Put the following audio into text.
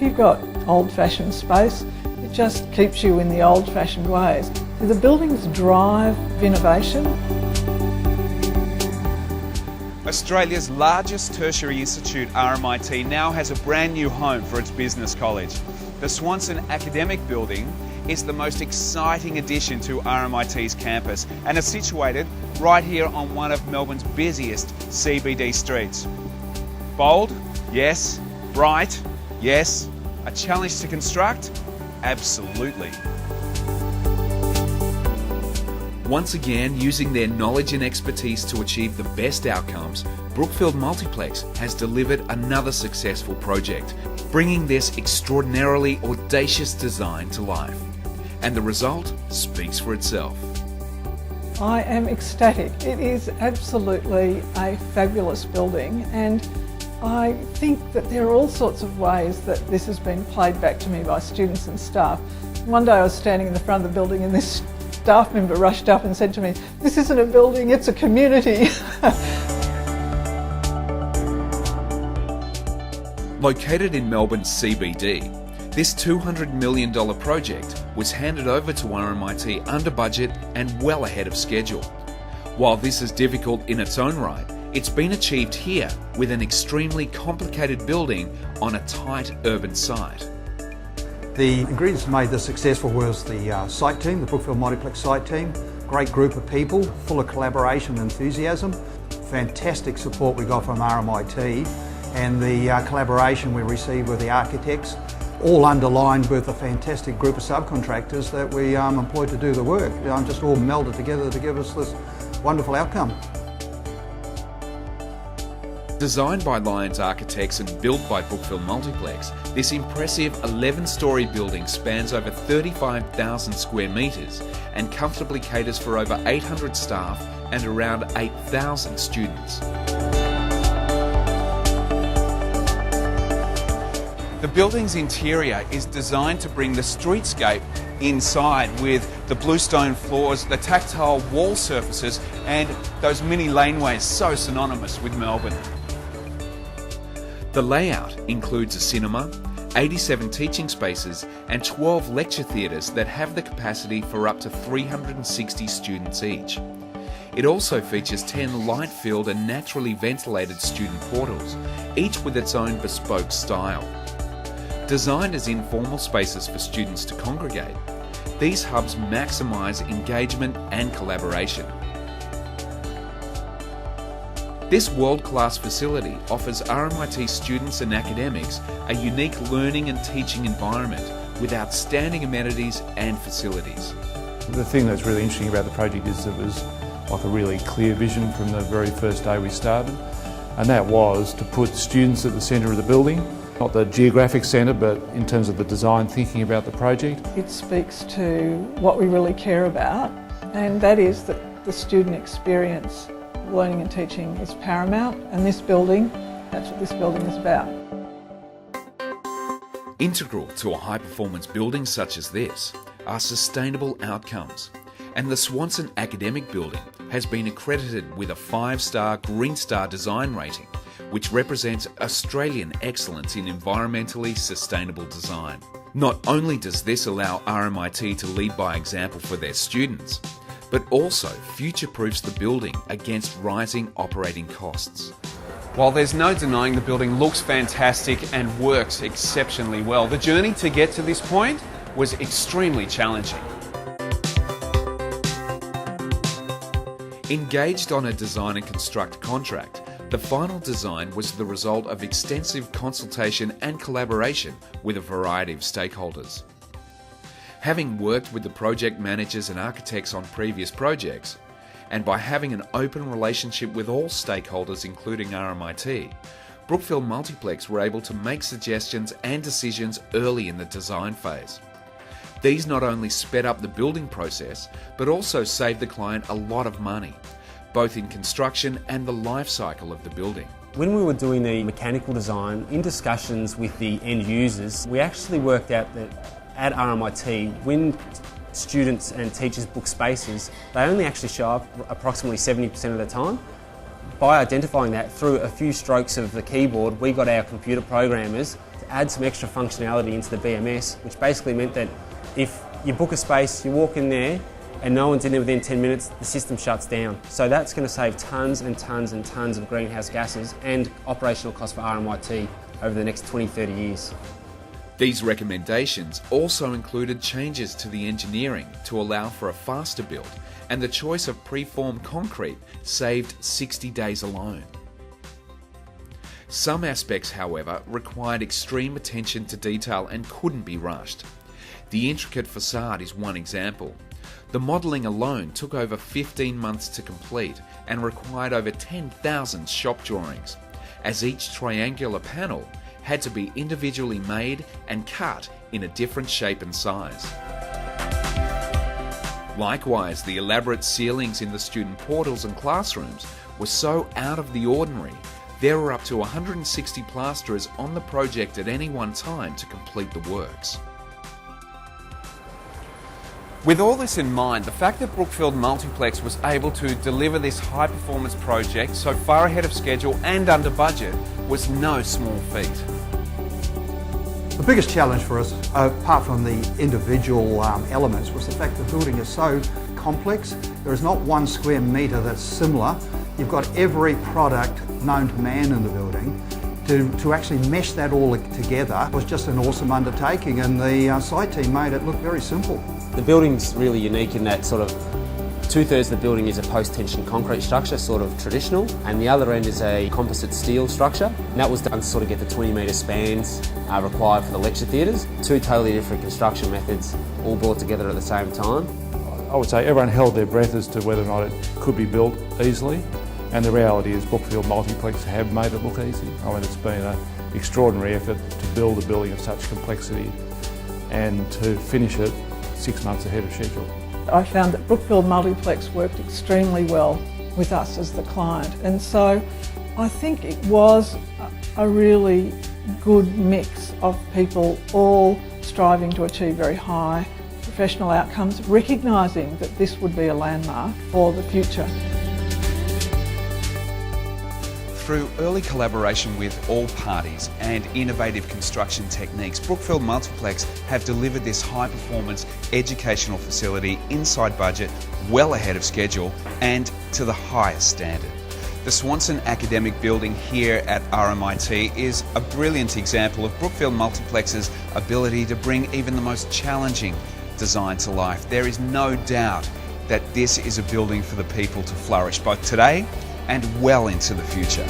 you've got old-fashioned space, it just keeps you in the old-fashioned ways. The buildings drive innovation. Australia's largest tertiary institute, RMIT, now has a brand new home for its business college. The Swanson Academic Building is the most exciting addition to RMIT's campus and is situated right here on one of Melbourne's busiest CBD streets. Bold? Yes. Bright? Yes. A challenge to construct? Absolutely. Once again, using their knowledge and expertise to achieve the best outcomes, Brookfield Multiplex has delivered another successful project, bringing this extraordinarily audacious design to life. And the result speaks for itself. I am ecstatic. It is absolutely a fabulous building, and I think that there are all sorts of ways that this has been played back to me by students and staff. One day I was standing in the front of the building and this staff member rushed up and said to me, "This isn't a building, it's a community." Located in Melbourne's CBD, this $200 million project was handed over to RMIT under budget and well ahead of schedule. While this is difficult in its own right, it's been achieved here with an extremely complicated building on a tight urban site. The ingredients that made this successful was the site team, the Brookfield Multiplex site team. Great group of people, full of collaboration and enthusiasm. Fantastic support we got from RMIT, and the collaboration we received with the architects, all underlined with a fantastic group of subcontractors that we employed to do the work. Just all melded together to give us this wonderful outcome. Designed by Lyons Architects and built by Brookfield Multiplex, this impressive 11-storey building spans over 35,000 square metres and comfortably caters for over 800 staff and around 8,000 students. The building's interior is designed to bring the streetscape inside with the bluestone floors, the tactile wall surfaces and those mini laneways so synonymous with Melbourne. The layout includes a cinema, 87 teaching spaces and 12 lecture theatres that have the capacity for up to 360 students each. It also features 10 light-filled and naturally ventilated student portals, each with its own bespoke style. Designed as informal spaces for students to congregate, these hubs maximise engagement and collaboration. This world-class facility offers RMIT students and academics a unique learning and teaching environment with outstanding amenities and facilities. The thing that's really interesting about the project is it was like a really clear vision from the very first day we started, and that was to put students at the centre of the building, not the geographic centre, but in terms of the design thinking about the project. It speaks to what we really care about, and that is that the student experience, learning and teaching, is paramount, and this building, that's what this building is about. Integral to a high-performance building such as this are sustainable outcomes, and the Swanson Academic Building has been accredited with a 5-star Green Star design rating, which represents Australian excellence in environmentally sustainable design. Not only does this allow RMIT to lead by example for their students, but also future-proofs the building against rising operating costs. While there's no denying the building looks fantastic and works exceptionally well, the journey to get to this point was extremely challenging. Engaged on a design and construct contract, the final design was the result of extensive consultation and collaboration with a variety of stakeholders. Having worked with the project managers and architects on previous projects, and by having an open relationship with all stakeholders including RMIT, Brookfield Multiplex were able to make suggestions and decisions early in the design phase. These not only sped up the building process, but also saved the client a lot of money, both in construction and the life cycle of the building. When we were doing the mechanical design, in discussions with the end users, we actually worked out that at RMIT, when students and teachers book spaces, they only actually show up approximately 70% of the time. By identifying that through a few strokes of the keyboard, we got our computer programmers to add some extra functionality into the BMS, which basically meant that if you book a space, you walk in there, and no one's in there within 10 minutes, the system shuts down. So that's going to save tons and tons and tons of greenhouse gases and operational costs for RMIT over the next 20-30 years. These recommendations also included changes to the engineering to allow for a faster build, and the choice of preformed concrete saved 60 days alone. Some aspects, however, required extreme attention to detail and couldn't be rushed. The intricate facade is one example. The modelling alone took over 15 months to complete and required over 10,000 shop drawings, as each triangular panel had to be individually made and cut in a different shape and size. Likewise, the elaborate ceilings in the student portals and classrooms were so out of the ordinary, there were up to 160 plasterers on the project at any one time to complete the works. With all this in mind, the fact that Brookfield Multiplex was able to deliver this high-performance project so far ahead of schedule and under budget was no small feat. The biggest challenge for us, apart from the individual elements, was the fact the building is so complex. There is not one square metre that's similar. You've got every product known to man in the building. To actually mesh that all together was just an awesome undertaking, and the site team made it look very simple. The building's really unique in that sort of 2/3 of the building is a post-tension concrete structure, sort of traditional, and the other end is a composite steel structure. And that was done to sort of get the 20-metre spans required for the lecture theatres. Two totally different construction methods all brought together at the same time. I would say everyone held their breath as to whether or not it could be built easily, and the reality is Brookfield Multiplex have made it look easy. I mean, it's been an extraordinary effort to build a building of such complexity and to finish it 6 months ahead of schedule. I found that Brookfield Multiplex worked extremely well with us as the client, and so I think it was a really good mix of people all striving to achieve very high professional outcomes, recognising that this would be a landmark for the future. Through early collaboration with all parties and innovative construction techniques, Brookfield Multiplex have delivered this high-performance educational facility inside budget, well ahead of schedule, and to the highest standard. The Swanson Academic Building here at RMIT is a brilliant example of Brookfield Multiplex's ability to bring even the most challenging design to life. There is no doubt that this is a building for the people to flourish both today and well into the future.